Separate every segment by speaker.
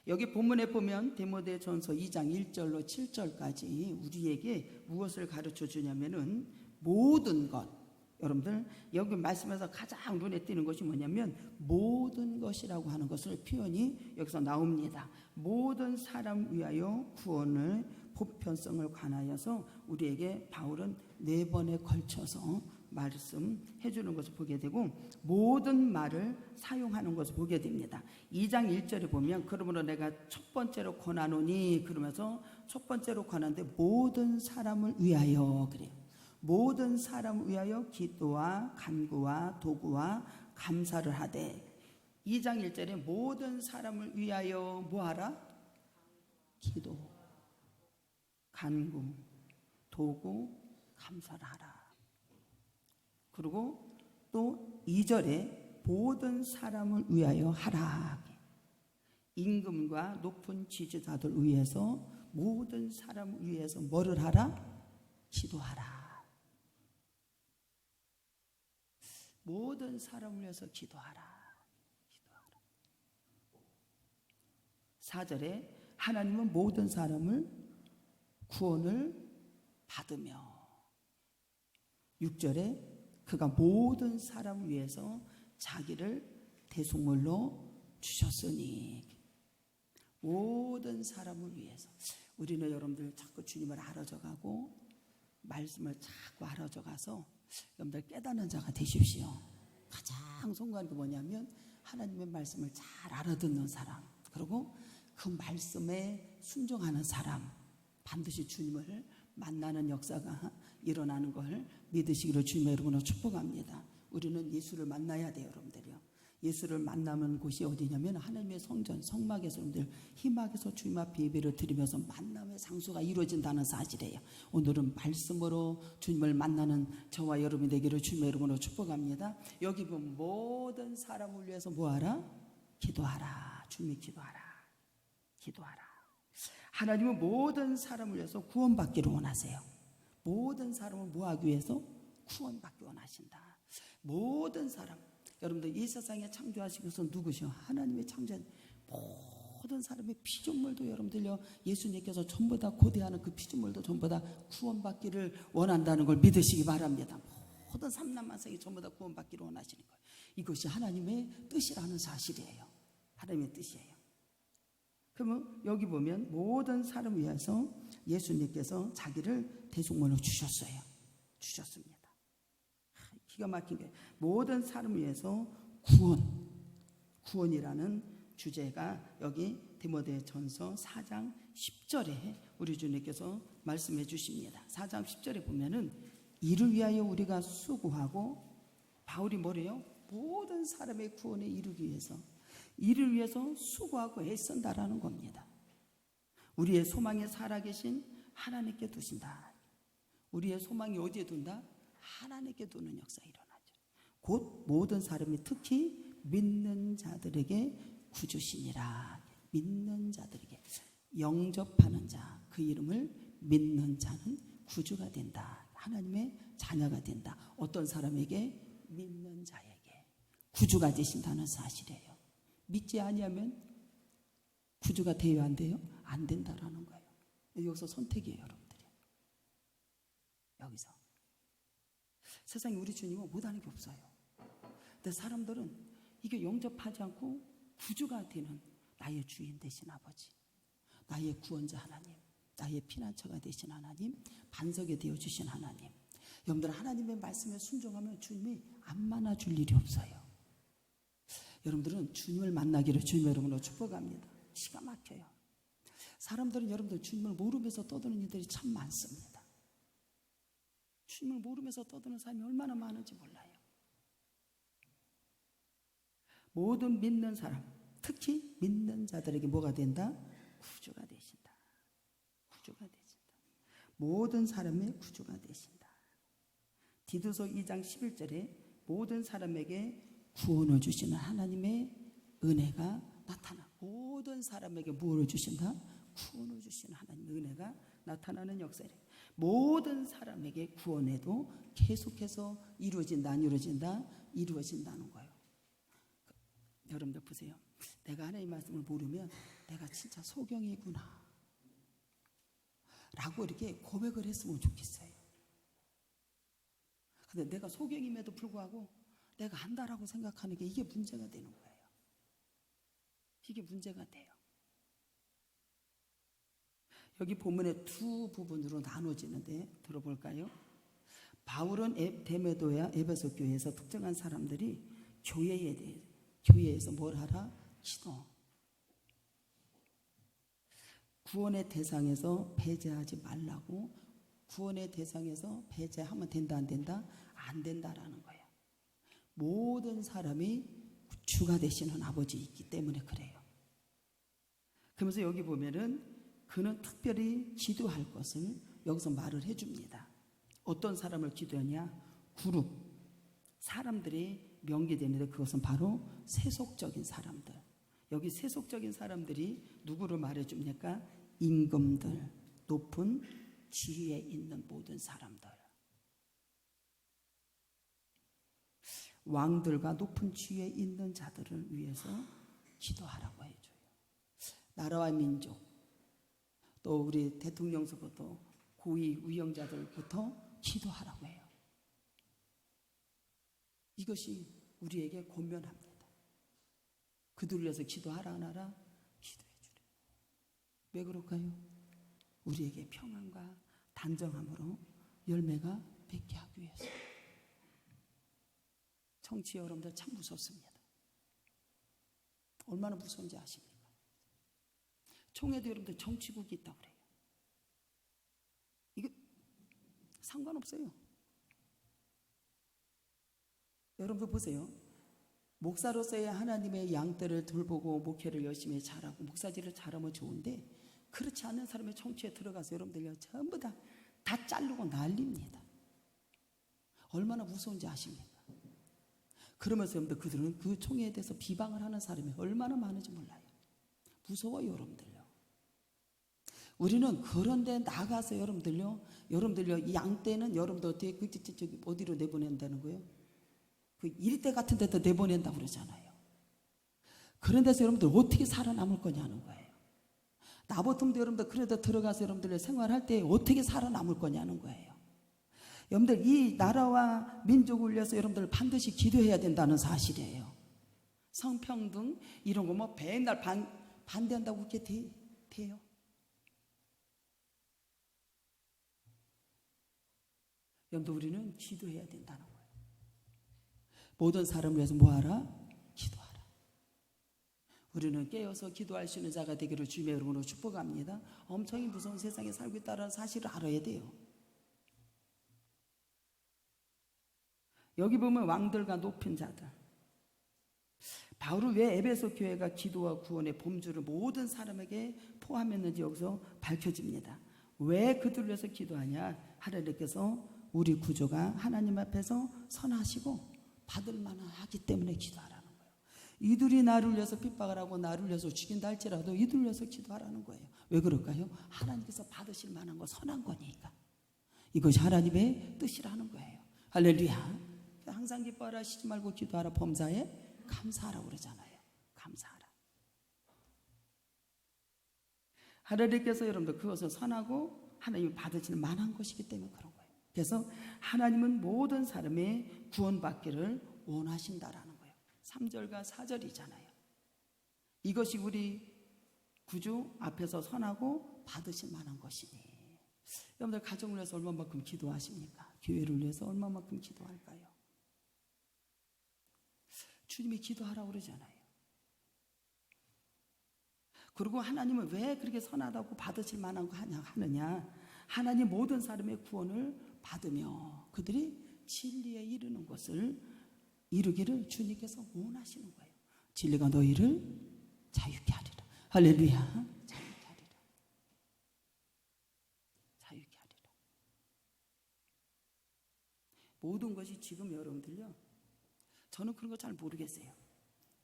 Speaker 1: 여기 본문에 보면 디모데전서 2장 1절로 7절까지 우리에게 무엇을 가르쳐 주냐면은 모든 것, 여러분들 여기 말씀에서 가장 눈에 띄는 것이 뭐냐면 모든 것이라고 하는 것을 표현이 여기서 나옵니다. 모든 사람 위하여 구원을 보편성을 관하여서 우리에게 바울은 4번에 걸쳐서 말씀해 주는 것을 보게 되고 모든 말을 사용하는 것을 보게 됩니다. 2장 1절에 보면 그러므로 내가 첫 번째로 권하노니 그러면서 첫 번째로 권하는데 모든 사람을 위하여 그래요. 모든 사람을 위하여 기도와 간구와 도구와 감사를 하되 2장 1절에 모든 사람을 위하여 뭐하라? 기도, 간구, 도구, 감사를 하라. 그리고 또 2절에 모든 사람을 위하여 하라. 임금과 높은 지지자들 위해서 모든 사람을 위해서 뭐를 하라? 기도하라. 모든 사람을 위해서 기도하라. 4절에 하나님은 모든 사람을 구원을 받으며 6절에 그가 모든 사람을 위해서 자기를 대속물로 주셨으니 모든 사람을 위해서 우리는 여러분들 자꾸 주님을 알아져가고 말씀을 자꾸 알아져가서 여러분들 깨닫는 자가 되십시오. 가장 송구한 게 뭐냐면 하나님의 말씀을 잘 알아듣는 사람, 그리고 그 말씀에 순종하는 사람, 반드시 주님을 만나는 역사가 일어나는 걸 믿으시기를 주님의 이름으로 축복합니다. 우리는 예수를 만나야 돼요, 여러분들이요. 예수를 만나는 곳이 어디냐면 하나님의 성전, 성막에서 여러분들 희막에서 주님 앞에 예배를 드리면서 만남의 상수가 이루어진다는 사실이에요. 오늘은 말씀으로 주님을 만나는 저와 여러분이 되기를 주님의 이름으로 축복합니다. 여기 보면 모든 사람을 위해서 뭐하라? 기도하라. 주님이 기도하라. 기도하라. 하나님은 모든 사람을 위해서 구원받기를 원하세요. 모든 사람을 뭐하기 위해서? 구원받기 원하신다. 모든 사람, 여러분들 이 세상에 창조하시고서 누구시오? 하나님의 창조한 모든 사람의 피조물도 여러분들요 예수님께서 전부 다 고대하는 그 피조물도 전부 다 구원받기를 원한다는 걸 믿으시기 바랍니다. 모든 삼남만성이 전부 다 구원받기를 원하시는 거예요. 이것이 하나님의 뜻이라는 사실이에요. 하나님의 뜻이에요. 그러면 여기 보면 모든 사람을 위해서 예수님께서 자기를 대속물로 주셨어요. 주셨습니다. 기가 막힌 게 모든 사람을 위해서 구원이라는 주제가 여기 디모데전서 4장 10절에 우리 주님께서 말씀해 주십니다. 4장 10절에 보면은 이를 위하여 우리가 수고하고 바울이 뭐래요? 모든 사람의 구원에 이르기 위해서 이를 위해서 수고하고 애쓴다라는 겁니다. 우리의 소망이 살아계신 하나님께 두신다. 우리의 소망이 어디에 둔다? 하나님께 두는 역사가 일어나죠. 곧 모든 사람이 특히 믿는 자들에게 구주시니라. 믿는 자들에게 영접하는 자, 그 이름을 믿는 자는 구주가 된다. 하나님의 자녀가 된다. 어떤 사람에게? 믿는 자에게 구주가 되신다는 사실이에요. 믿지 아니하면 구주가 돼요, 안 돼요? 안 된다라는 거예요. 여기서 선택이에요, 여러분들이. 여기서 세상에 우리 주님은 못하는 게 없어요. 근데 사람들은 이게 영접하지 않고 구주가 되는 나의 주인 되신 아버지, 나의 구원자 하나님, 나의 피난처가 되신 하나님, 반석이 되어주신 하나님, 여러분들 하나님의 말씀에 순종하면 주님이 안 만나줄 일이 없어요. 여러분들은 주님을 만나기를 주님의 이름으로 축복합니다. 기가 막혀요. 사람들은 여러분들 주님을 모르면서 떠드는 이들이 참 많습니다. 주님을 모르면서 떠드는 사람이 얼마나 많은지 몰라요. 모든 믿는 사람, 특히 믿는 자들에게 뭐가 된다? 구주가 되신다. 구주가 되신다. 모든 사람의 구주가 되신다. 디도서 2장 11절에 모든 사람에게 구원을 주시는 하나님의 은혜가 나타나. 모든 사람에게 무엇을 주신다? 구원을 주시는 하나님의 은혜가 나타나는 역사예요. 모든 사람에게 구원해도 계속해서 이루어진다, 안 이루어진다? 이루어진다는 거예요. 여러분들 보세요. 내가 하나님 말씀을 모르면 내가 진짜 소경이구나 라고 이렇게 고백을 했으면 좋겠어요. 근데 내가 소경임에도 불구하고 내가 안다라고 생각하는 게 이게 문제가 되는 거예요. 이게 문제가 돼요. 여기 본문에 두 부분으로 나눠지는데 들어볼까요? 바울은 데메도야 에베소 교회에서 특정한 사람들이 교회에서 뭘 하라? 기도. 구원의 대상에서 배제하지 말라고. 구원의 대상에서 배제하면 된다 안 된다? 안 된다라는 거예요. 모든 사람이 주가 되시는 아버지 있기 때문에 그래요. 그러면서 여기 보면은 그는 특별히 기도할 것을 여기서 말을 해줍니다. 어떤 사람을 기도하냐? 그룹 사람들이 명기되는데 그것은 바로 세속적인 사람들. 여기 세속적인 사람들이 누구를 말해줍니까? 임금들, 높은 지위에 있는 모든 사람들, 왕들과 높은 지위에 있는 자들을 위해서 기도하라고 해줘요. 나라와 민족, 또 우리 대통령서부터 고위 위영자들부터 기도하라고 해요. 이것이 우리에게 권면합니다. 그들을 위해서 기도하라 안 하라? 기도해 주래. 왜 그럴까요? 우리에게 평안과 단정함으로 열매가 맺게 하기 위해서. 정치 여러분들 참 무섭습니다. 얼마나 무서운지 아십니까? 총회도 여러분들 정치국이 있다고 그래요. 이거 상관없어요. 여러분들 보세요. 목사로서의 하나님의 양떼를 돌보고 목회를 열심히 잘하고 목사질을 잘하면 좋은데 그렇지 않은 사람의 정치에 들어가서 여러분들요 전부 다 자르고 난립니다. 얼마나 무서운지 아십니까? 그러면서 여러분들 그들은 그 총회에 대해서 비방을 하는 사람이 얼마나 많은지 몰라요. 무서워요 여러분들요. 우리는 그런데 나가서 여러분들요 이 양떼는 여러분들 어떻게 어디로 내보낸다는 거예요? 그 일대 같은 데도 내보낸다고 그러잖아요. 그런 데서 여러분들 어떻게 살아남을 거냐는 거예요. 나 같으면 여러분들 그런 데 들어가서 여러분들 생활할 때 어떻게 살아남을 거냐는 거예요. 여러분들 이 나라와 민족을 위해서 여러분들 반드시 기도해야 된다는 사실이에요. 성평등 이런 거 뭐 맨날 반대한다고 그렇게 돼요. 여러분들 우리는 기도해야 된다는 거예요. 모든 사람을 위해서 뭐하라? 기도하라. 우리는 깨어서 기도할 수 있는 자가 되기를 주님의 이름으로 축복합니다. 엄청 무서운 세상에 살고 있다는 사실을 알아야 돼요. 여기 보면 왕들과 높은 자들. 바울은 왜 에베소 교회가 기도와 구원의 범주를 모든 사람에게 포함했는지 여기서 밝혀집니다. 왜 그들을 위해서 기도하냐? 하나님께서 우리 구조가 하나님 앞에서 선하시고 받을 만하기 때문에 기도하라는 거예요. 이들이 나를 위해서 핍박을 하고 나를 위해서 죽인다 할지라도 이들을 위해서 기도하라는 거예요. 왜 그럴까요? 하나님께서 받으실 만한 거 선한 거니까. 이것이 하나님의 뜻이라는 거예요. 할렐루야. 항상 기뻐하라, 쉬지 말고 기도하라, 범사에 감사하라고 그러잖아요. 감사하라. 하나님께서 여러분들 그것을 선하고 하나님이 받으실 만한 것이기 때문에 그런 거예요. 그래서 하나님은 모든 사람의 구원받기를 원하신다라는 거예요. 3절과 4절이잖아요. 이것이 우리 구주 앞에서 선하고 받으실 만한 것이니. 여러분들 가정을 위해서 얼마만큼 기도하십니까? 교회를 위해서 얼마만큼 기도할까요? 주님이 기도하라고 그러잖아요. 그리고 하나님은 왜 그렇게 선하다고 받으실 만한 거 하느냐? 하나님 모든 사람의 구원을 받으며 그들이 진리에 이르는 것을 이루기를 주님께서 원하시는 거예요. 진리가 너희를 자유케 하리라. 할렐루야. 자유케 하리라. 자유케 하리라. 모든 것이 지금 여러분들요. 저는 그런 거 잘 모르겠어요.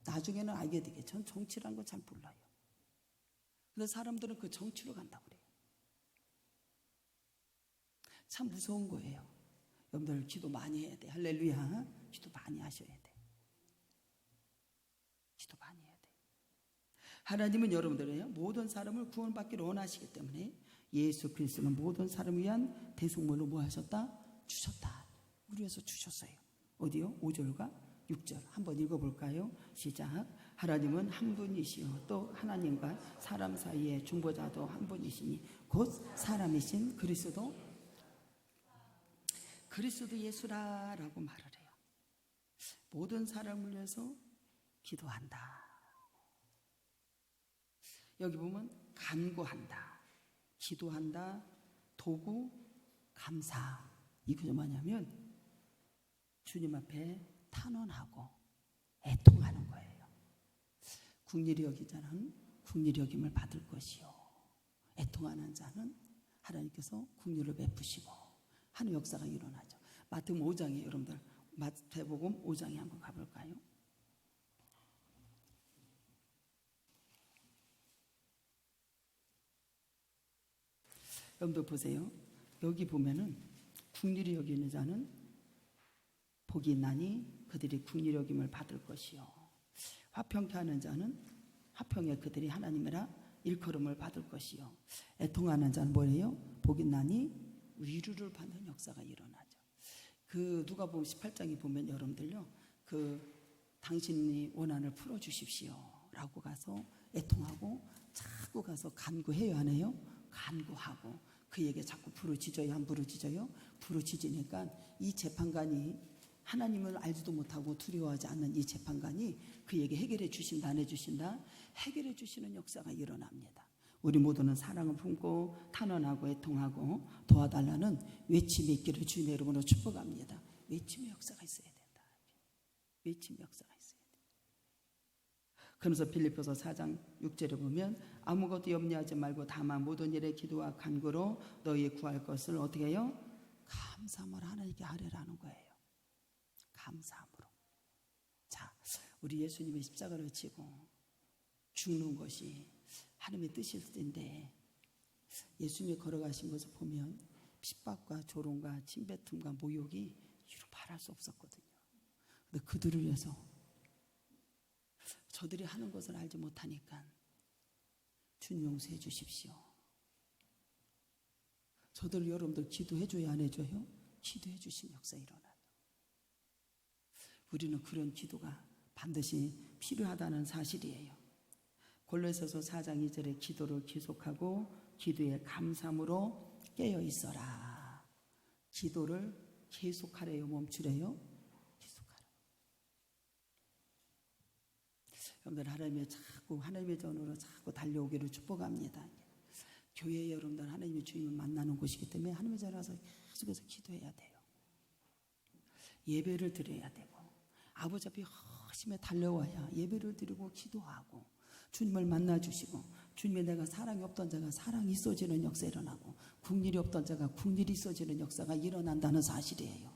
Speaker 1: 나중에는 알게 되겠죠. 전 정치라는 거 잘 몰라요. 근데 사람들은 그 정치로 간다고 그래요. 참 무서운 거예요. 여러분들 기도 많이 해야 돼. 할렐루야. 기도 많이 하셔야 돼. 기도 많이 해야 돼. 하나님은 여러분들의 모든 사람을 구원받기를 원하시기 때문에 예수 그리스도는 모든 사람을 위한 대속물로 뭐 하셨다? 주셨다. 우리 위해서 주셨어요. 어디요? 5절과 6절 한번 읽어볼까요? 시작. 하나님은 한 분이시요 또 하나님과 사람 사이의 중보자도 한 분이시니 곧 사람이신 그리스도 예수라라고 말을 해요. 모든 사람을 위해서 기도한다. 여기 보면 간구한다, 기도한다, 도구, 감사. 이게 뭐냐면 주님 앞에 탄원하고 애통하는 거예요. 국리를 여긴 자는 국리를 여김을 받을 것이요 애통하는 자는 하나님께서 국리를 베푸시고 하는 역사가 일어나죠. 마태복음 5장에 여러분들 마태복음 5장에 한번 가볼까요? 여러분들 보세요. 여기 보면은 국리를 여기는 자는 복이 있나니 그들이 국리를 여김을 받을 것이요 화평케 하는 자는 화평에 그들이 하나님이라 일컬음을 받을 것이요 애통하는 자는 뭐예요? 복이 있나니 위로를 받는 역사가 일어나죠. 그 누가복음 18장에 보면 여러분들요, 그 당신이 원한을 풀어주십시오 라고 가서 애통하고 자꾸 가서 간구해요, 안 해요? 간구하고 그에게 자꾸 부르짖어요, 안 부르짖어요? 부르짖으니까 이 재판관이 하나님을 알지도 못하고 두려워하지 않는 이 재판관이 그에게 해결해 주신다, 안 해주신다? 해결해 주시는 역사가 일어납니다. 우리 모두는 사랑을 품고 탄원하고 애통하고 도와달라는 외침이 있기를 주님의 이름으로 축복합니다. 외침의 역사가 있어야 된다. 외침의 역사가 있어야 된다. 그러면서 빌립보서 4장 6절에 보면 아무것도 염려하지 말고 다만 모든 일에 기도와 간구로 너희 구할 것을 어떻게 해요? 감사함으로 하나님께 아뢰라는 거예요. 감사함으로. 자, 우리 예수님의 십자가를 지고 죽는 것이 하나님의 뜻일 텐데 예수님이 걸어가신 것을 보면 핍박과 조롱과 침뱉음과 모욕이 이루 말할 수 없었거든요. 근데 그들을 위해서 저들이 하는 것을 알지 못하니까 주님 용서해 주십시오. 저들 여러분들 기도해 줘야 안 해줘요? 기도해 주신 역사 일어나요. 우리는 그런 기도가 반드시 필요하다는 사실이에요. 골로새서 4장 2절에 기도를 계속하고 기도에 감사함으로 깨어 있어라. 기도를 계속하래요, 멈추래요? 계속하라. 여러분들 하나님의 전으로 자꾸 달려오기를 축복합니다. 교회 여러분들 하나님의 주님을 만나는 곳이기 때문에 하나님의 전에 와서 계속해서 기도해야 돼요. 예배를 드려야 되고 아버지 앞에 허심에 달려와야 예배를 드리고 기도하고 주님을 만나주시고 주님의 내가 사랑이 없던 자가 사랑이 있어지는 역사 일어나고 국률이 없던 자가 국률이 있어지는 역사가 일어난다는 사실이에요.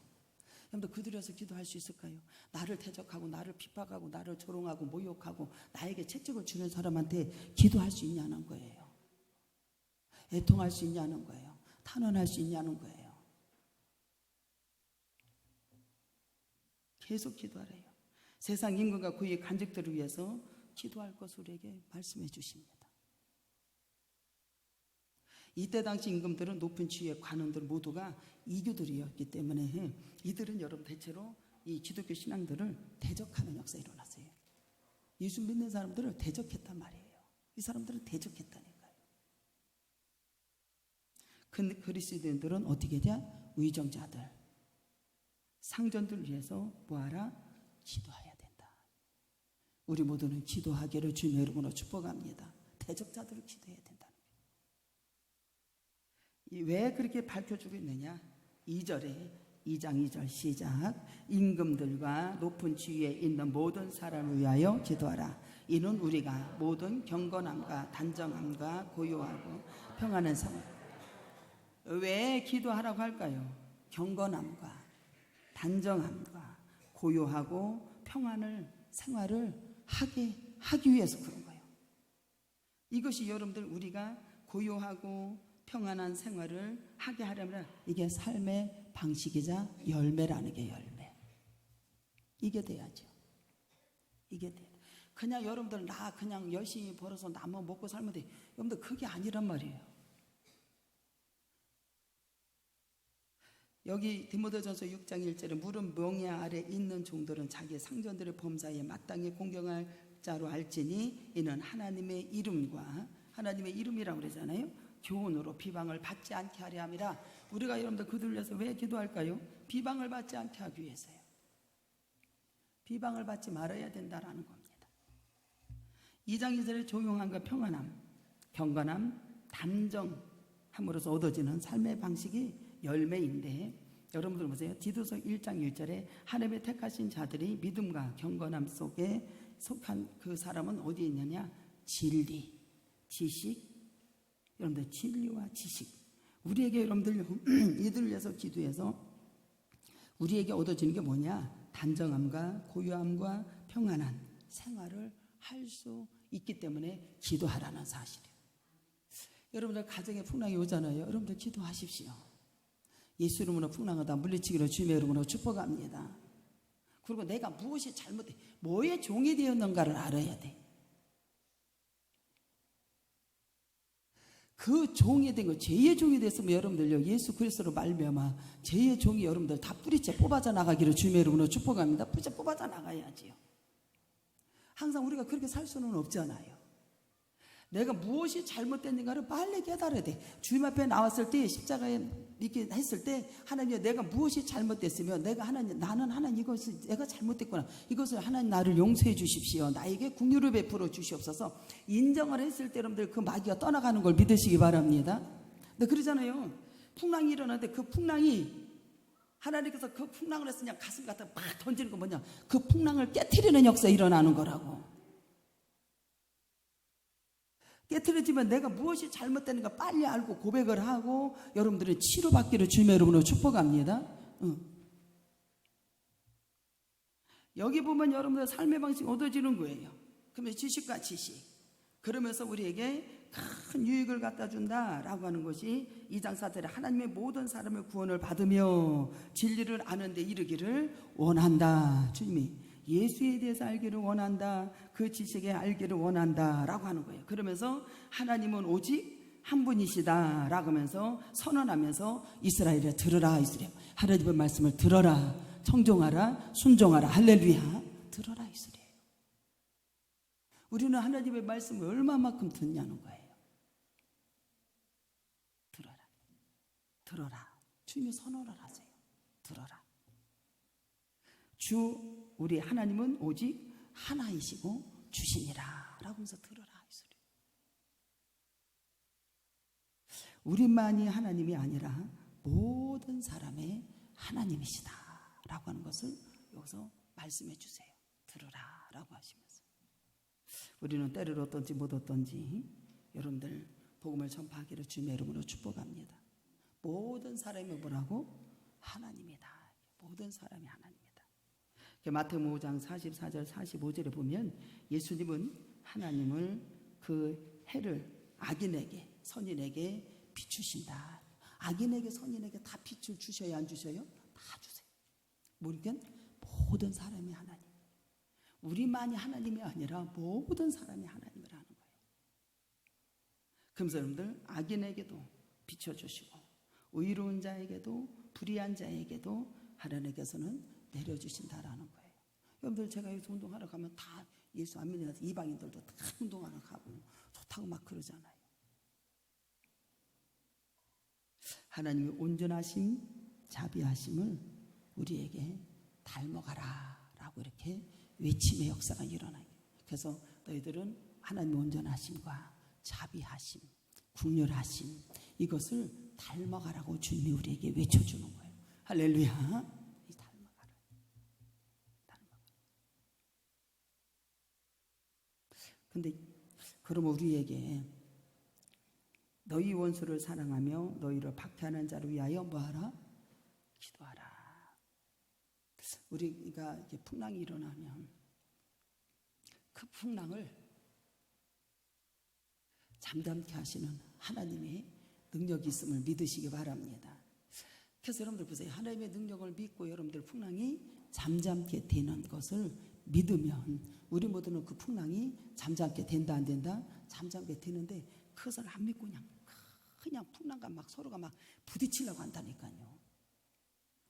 Speaker 1: 여러분들 그들에서 기도할 수 있을까요? 나를 대적하고 나를 핍박하고 나를 조롱하고 모욕하고 나에게 채찍을 주는 사람한테 기도할 수 있냐는 거예요. 애통할 수 있냐는 거예요. 탄원할 수 있냐는 거예요. 계속 기도하래요. 세상 임금과 그의 간직들을 위해서 기도할 것을 우리에게 말씀해 주십니다. 이때 당시 임금들은 높은 지위의 관원들 모두가 이교들이었기 때문에 이들은 여러분 대체로 이 기독교 신앙들을 대적하는 역사가 일어났어요. 예수 믿는 사람들을 대적했단 말이에요. 이 사람들은 대적했다니까요. 근데 그리스도인들은 어떻게 돼? 위정자들, 상전들 위해서 뭐하라? 기도해야 된다. 우리 모두는 기도하기를 주님의 이름으로 축복합니다. 대적자들을 기도해야 된다. 왜 그렇게 밝혀주고 있느냐? 2절에 2장 2절 시작. 임금들과 높은 지위에 있는 모든 사람을 위하여 기도하라. 이는 우리가 모든 경건함과 단정함과 고요하고 평안한 생활. 왜 기도하라고 할까요? 경건함과 단정함과 고요하고 평안을 생활을 하기 위해서 그런 거예요. 이것이 여러분들 우리가 고요하고 평안한 생활을 하게 하려면 이게 삶의 방식이자 열매라는 게 열매. 이게 돼야죠. 이게 돼야 돼. 그냥 여러분들 나 그냥 열심히 벌어서 나만 먹고 살면 돼. 여러분들 그게 아니란 말이에요. 여기 디모데전서 6장 1절에 무릇 명예 아래 있는 종들은 자기의 상전들의 범사에 마땅히 공경할 자로 알지니 이는 하나님의 이름과 하나님의 이름이라고 그러잖아요. 교훈으로 비방을 받지 않게 하려 함이라. 우리가 여러분들 그들을 위해서 왜 기도할까요? 비방을 받지 않게 하기 위해서요. 비방을 받지 말아야 된다라는 겁니다. 2장 2절에 조용함과 평안함, 경건함, 담정함으로써 얻어지는 삶의 방식이 열매인데, 여러분들 보세요. 디도서 1장 1절에 하나님의 택하신 자들이 믿음과 경건함 속에 속한 그 사람은 어디에 있느냐? 진리, 지식. 여러분들 진리와 지식, 우리에게 여러분들 이들을 위해서 기도해서 우리에게 얻어지는 게 뭐냐? 단정함과 고요함과 평안한 생활을 할 수 있기 때문에 기도하라는 사실이에요. 여러분들 가정에 풍랑이 오잖아요. 여러분들 기도하십시오. 예수 이름으로 풍랑하다 물리치기로 주님의 이름으로 축복합니다. 그리고 내가 무엇이 잘못돼, 뭐의 종이 되었는가를 알아야 돼. 그 종이 된 거, 죄의 종이 됐으면 여러분들요, 예수 그리스도로 말미암아 죄의 종이 여러분들 다 뿌리째 뽑아져 나가기를 주님의 이름으로 축복합니다. 뿌리째 뽑아져 나가야지요. 항상 우리가 그렇게 살 수는 없잖아요. 내가 무엇이 잘못됐는가를 빨리 깨달아야 돼. 주님 앞에 나왔을 때, 십자가에 이렇게 했을 때, 하나님, 내가 무엇이 잘못됐으면 내가 하나님, 나는 하나님 이것을 내가 잘못됐구나, 이것을 하나님 나를 용서해 주십시오, 나에게 긍휼을 베풀어 주시옵소서, 인정을 했을 때 여러분들 그 마귀가 떠나가는 걸 믿으시기 바랍니다. 근데 그러잖아요. 풍랑이 일어나는데 그 풍랑이 하나님께서 그 풍랑을 해서 그냥 가슴 갖다 막 던지는 거 뭐냐? 그 풍랑을 깨트리는 역사 일어나는 거라고. 깨트려지면 내가 무엇이 잘못되는가 빨리 알고 고백을 하고 여러분들은 치료받기를 주님의 이름으로 축복합니다. 여기 보면 여러분들 삶의 방식이 얻어지는 거예요. 그러면 지식과 지식, 그러면서 우리에게 큰 유익을 갖다 준다라고 하는 것이 2장 4절에 하나님의 모든 사람의 구원을 받으며 진리를 아는 데 이르기를 원한다. 주님이 예수에 대해서 알기를 원한다. 그 지식에 알기를 원한다 라고 하는 거예요. 그러면서 하나님은 오직 한 분이시다 라고 하면서 선언하면서 이스라엘에 들으라. 이스라엘, 하나님의 말씀을 들어라, 청종하라, 순종하라. 할렐루야. 들어라 이스라엘. 우리는 하나님의 말씀을 얼마만큼 듣냐는 거예요. 들어라, 들어라. 주님이 선언을 하세요. 들어라. 주 우리 하나님은 오직 하나이시고 주시니라 라고 하면서 들어라 이 소리. 우리만이 하나님이 아니라 모든 사람의 하나님이시다 라고 하는 것을 여기서 말씀해 주세요. 들어라 라고 하시면서 우리는 때를 얻든지 못 얻든지 여러분들 복음을 전파하기를 주님의 이름으로 축복합니다. 모든 사람이 뭐라고? 하나님이다. 모든 사람이 하나님이다. 마태복음 5장 44절 45절에 보면 예수님은 하나님을 그 해를 악인에게 선인에게 비추신다. 악인에게 선인에게 다 빛을 주셔야 안 주셔요? 다 주세요. 모르겠 모든 사람이 하나님. 우리만이 하나님이 아니라 모든 사람이 하나님을 하는 거예요. 그러면서 여러분들 악인에게도 비춰주시고 의로운 자에게도 불의한 자에게도 하나님께서는 내려주신다라는 거예요. 여러분들 제가 여기서 운동하러 가면 다 예수 안 믿는 이방인들도 다 운동하러 가고 좋다고 막 그러잖아요. 하나님의 온전하심, 자비하심을 우리에게 닮아가라 라고 이렇게 외침의 역사가 일어나요. 그래서 너희들은 하나님의 온전하심과 자비하심, 긍휼하심, 이것을 닮아가라고 주님이 우리에게 외쳐주는 거예요. 할렐루야. 근데 그러면 우리에게 너희 원수를 사랑하며 너희를 박해하는 자를 위하여 뭐하라? 기도하라. 우리가 이렇게 풍랑이 일어나면 그 풍랑을 잠잠케 하시는 하나님의 능력이 있음을 믿으시기 바랍니다. 그래서 여러분들 보세요. 하나님의 능력을 믿고 여러분들 풍랑이 잠잠게 되는 것을 믿으면 우리 모두는 그 풍랑이 잠잠게 된다 안 된다? 잠잠게 되는데 그것을 안 믿고 그냥 풍랑과 막 서로가 막 부딪히려고 한다니까요.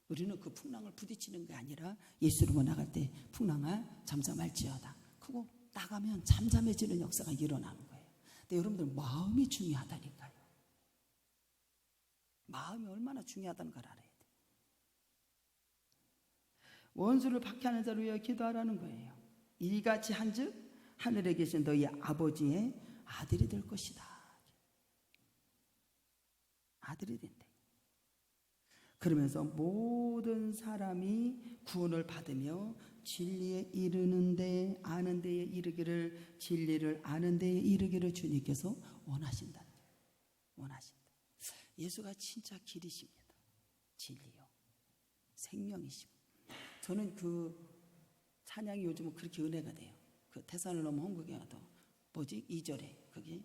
Speaker 1: 우리는 그 풍랑을 부딪히는 게 아니라 예수로 나갈 때 풍랑아 잠잠할지어다. 그거 나가면 잠잠해지는 역사가 일어나는 거예요. 근데 여러분들 마음이 중요하다니까요. 마음이 얼마나 중요하다는 걸 알아야 돼요. 원수를 박해하는 자를 위하여 기도하라는 거예요. 이같이 한즉 하늘에 계신 너희 아버지의 아들이 될 것이다. 아들이 된대. 그러면서 모든 사람이 구원을 받으며 진리에 이르는데 아는 데에 이르기를, 진리를 아는 데에 이르기를 주님께서 원하신다. 원하신다. 예수가 진짜 길이십니다. 진리요, 생명이시고. 저는 그 찬양이 요즘은 그렇게 은혜가 돼요. 그 태산을 넘어 홍국에 가도 뭐지? 2절에 그게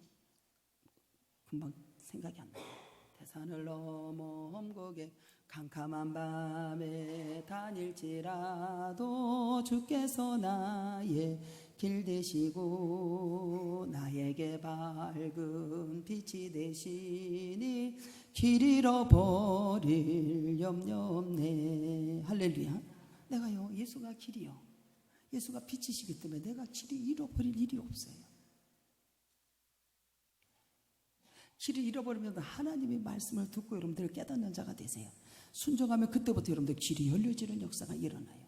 Speaker 1: 금방 생각이 안 나요. 태산을 넘어 험곡에 캄캄한 밤에 다닐지라도 주께서 나의 길 되시고 나에게 밝은 빛이 되시니 길 잃어버릴 염려 없네. 할렐루야. 내가요, 예수가 길이요, 예수가 빛이시기 때문에 내가 길을 잃어버릴 일이 없어요. 길을 잃어버리면 하나님의 말씀을 듣고 여러분들 깨닫는 자가 되세요. 순종하면 그때부터 여러분들 길이 열려지는 역사가 일어나요.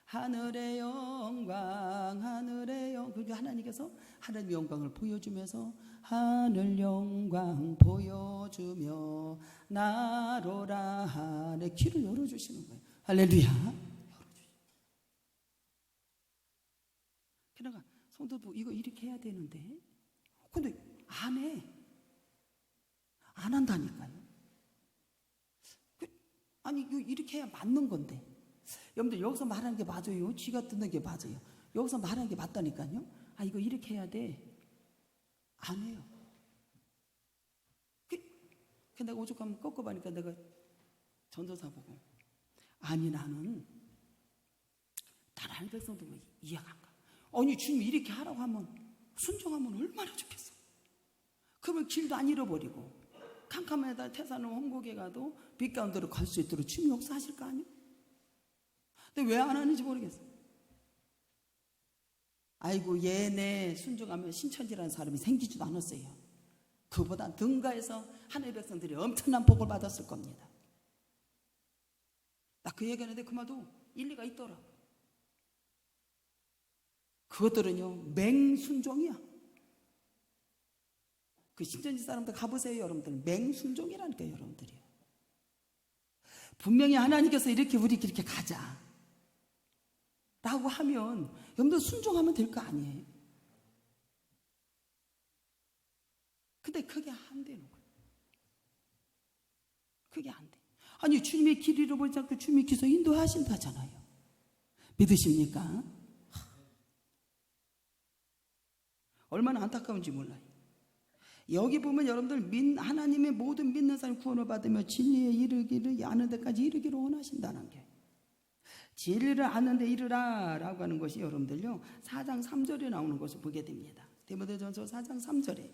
Speaker 1: 하늘의 영광, 하늘의 영광. 그러니까 하나님께서 하나님의 영광을 보여주면서 하늘 영광 보여주며 나로라 하네. 길을 열어주시는 거예요. 할렐루야. 그러니까 성도도 이거 이렇게 해야 되는데 근데 안 해. 안 한다니까요. 아니 이렇게 해야 맞는 건데. 여러분들 여기서 말하는 게 맞아요. 쥐가 듣는 게 맞아요. 여기서 말하는 게 맞다니까요. 아 이거 이렇게 해야 돼. 안 해요. 그 내가 오죽하면 꺾어보니까 내가 전도사 보고 아니 나는 다른 하나님 백성도 이해가 안 가. 아니 주님이 이렇게 하라고 하면 순종하면 얼마나 좋겠어. 그러면 길도 안 잃어버리고 캄캄하다 태산을 홍곡에 가도 빛 가운데로 갈 수 있도록 주님이 역사하실 거 아니에요. 근데 왜 안 하는지 모르겠어. 아이고 얘네 순종하면 신천지라는 사람이 생기지도 않았어요. 그보다 등가에서 하나님의 백성들이 엄청난 복을 받았을 겁니다. 나 그 얘기하는데 그 말도 일리가 있더라. 그것들은요 맹순종이야. 그 신천지 사람들 가보세요. 여러분들 맹순종이라니까요. 여러분들이요. 분명히 하나님께서 이렇게 우리끼리 가자 라고 하면 여러분들 순종하면 될 거 아니에요. 근데 그게 안 되는 거예요. 그게 안 돼. 아니 주님의 길 잃어버리지 않고 주님께서 인도하신다잖아요. 믿으십니까? 얼마나 안타까운지 몰라요. 여기 보면 여러분들 하나님의 모든 믿는 사람 구원을 받으며 진리에 이르기를 아는 데까지 이르기를 원하신다는 게, 진리를 아는 데 이르라 라고 하는 것이 여러분들요 4장 3절에 나오는 것을 보게 됩니다. 디모데전서 4장 3절에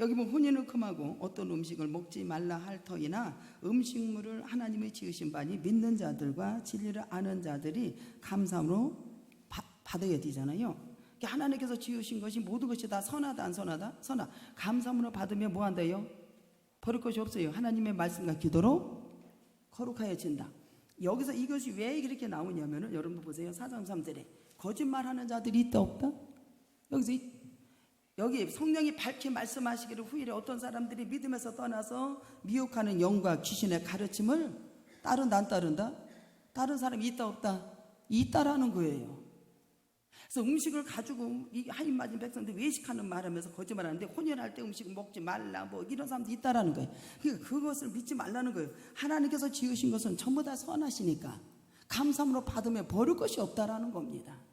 Speaker 1: 여기 보면 혼인을 금하고 어떤 음식을 먹지 말라 할 터이나 음식물을 하나님의 지으신 바니 믿는 자들과 진리를 아는 자들이 감사함으로 받아야 되잖아요. 하나님께서 지으신 것이 모든 것이 다 선하다 안 선하다? 선하. 감사함으로 받으면 뭐 한다요? 버릴 것이 없어요. 하나님의 말씀과 기도로 거룩하여진다. 여기서 이것이 왜 이렇게 나오냐면은 여러분 보세요. 4장 3절에 거짓말하는 자들이 있다 없다? 여기 성령이 밝히 말씀하시기를 후일에 어떤 사람들이 믿음에서 떠나서 미혹하는 영과 귀신의 가르침을 따른다 안 따른다? 다른 사람이 있다 없다? 있다라는 거예요. 그래서 음식을 가지고 이 하인 맞은 백성들 외식하는 말하면서 거짓말하는데 혼연할 때 음식을 먹지 말라 뭐 이런 사람도 있다라는 거예요. 그러니까 그것을 믿지 말라는 거예요. 하나님께서 지으신 것은 전부 다 선하시니까 감사함으로 받으면 버릴 것이 없다라는 겁니다.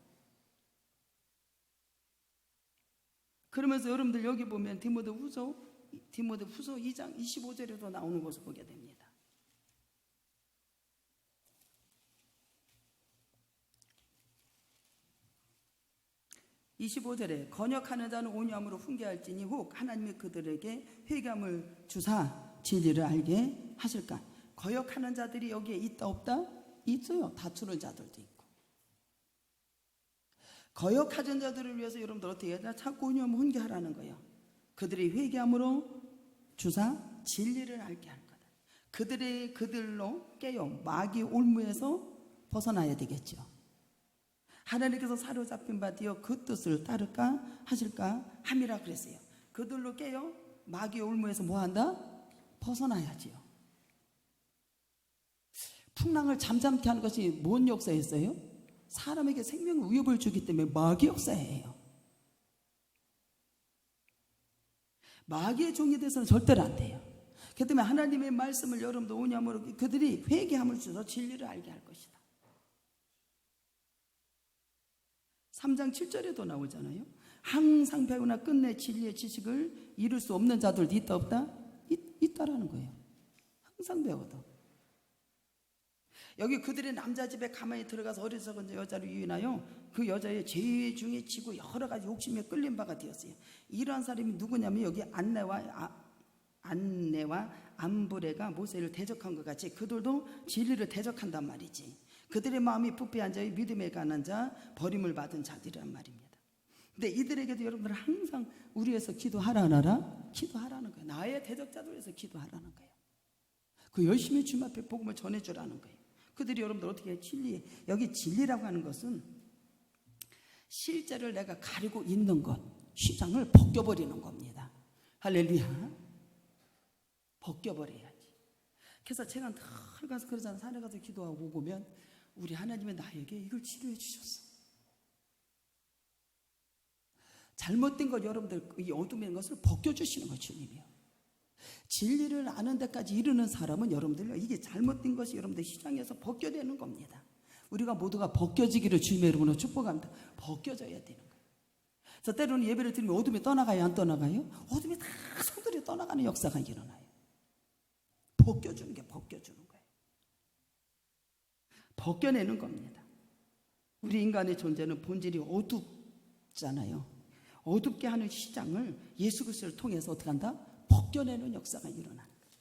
Speaker 1: 그러면서 여러분들 여기 보면 디모데후서 2장 25절에도 나오는 것을 보게 됩니다. 25절에 건역하는 자는 온유함으로 훈계할지니 혹 하나님이 그들에게 회개함을 주사 진리를 알게 하실까. 거역하는 자들이 여기에 있다 없다? 있어요. 다투는 자들도 있고. 거역하는 자들을 위해서 여러분들 어떻게 해야 되나? 자꾸 온유함을 훈계하라는 거예요. 그들이 회개함으로 주사 진리를 알게 할 거다. 그들로 깨어 마귀 올무에서 벗어나야 되겠죠. 하나님께서 사로잡힌 바 되어 그 뜻을 따를까 하실까 함이라 그랬어요. 그들로 깨어 마귀 올무에서 뭐한다? 벗어나야지요. 풍랑을 잠잠케 하는 것이 뭔 역사였어요? 사람에게 생명 위협을 주기 때문에 마귀 역사예요. 마귀의 종이 돼서는 절대로 안 돼요. 그 때문에 하나님의 말씀을 여러분도 오냐면 그들이 회개함을 주서 진리를 알게 할 것이다. 3장 7절에도 나오잖아요. 항상 배우나 끝내 진리의 지식을 이룰 수 없는 자들도 있다 없다? 있다라는 거예요. 항상 배워도. 여기 그들의 남자 집에 가만히 들어가서 어리석은 여자를 유인하여 그 여자의 죄 중에 지고 여러 가지 욕심에 끌린 바가 되었어요. 이러한 사람이 누구냐면 여기 안내와 암브레가 모세를 대적한 것 같이 그들도 진리를 대적한단 말이지. 그들의 마음이 부패한 자의 믿음에 관한 자, 버림을 받은 자들이란 말입니다. 근데 이들에게도 여러분들 항상 우리 위해서 기도하라나라? 기도하라는 거예요. 나의 대적자들 위해서 기도하라는 거예요. 그 열심히 주님 앞에 복음을 전해주라는 거예요. 그들이 여러분들 어떻게 해요? 진리. 여기 진리라고 하는 것은 실제를 내가 가리고 있는 것, 휘장을 벗겨버리는 겁니다. 할렐루야. 벗겨버려야지. 그래서 제가 늘 가서 그러잖아요. 산에 가서 기도하고 오면 우리 하나님이 나에게 이걸 치료해 주셨어. 잘못된 것 여러분들 이 어둠에 있는 것을 벗겨주시는 거예요. 주님이요. 진리를 아는 데까지 이르는 사람은 여러분들 이게 잘못된 것이 여러분들 시장에서 벗겨내는 겁니다. 우리가 모두가 벗겨지기를 주님의 이름으로 축복합니다. 벗겨져야 되는 거예요. 그래서 때로는 예배를 드리면 어둠이 떠나가요? 안 떠나가요? 어둠이 다 손들이 떠나가는 역사가 일어나요. 벗겨주는 게 벗겨주는 거예요. 벗겨내는 겁니다. 우리 인간의 존재는 본질이 어둡잖아요. 어둡게 하는 시장을 예수 그리스도를 통해서 어떻게 한다? 벗겨내는 역사가 일어나는 거죠.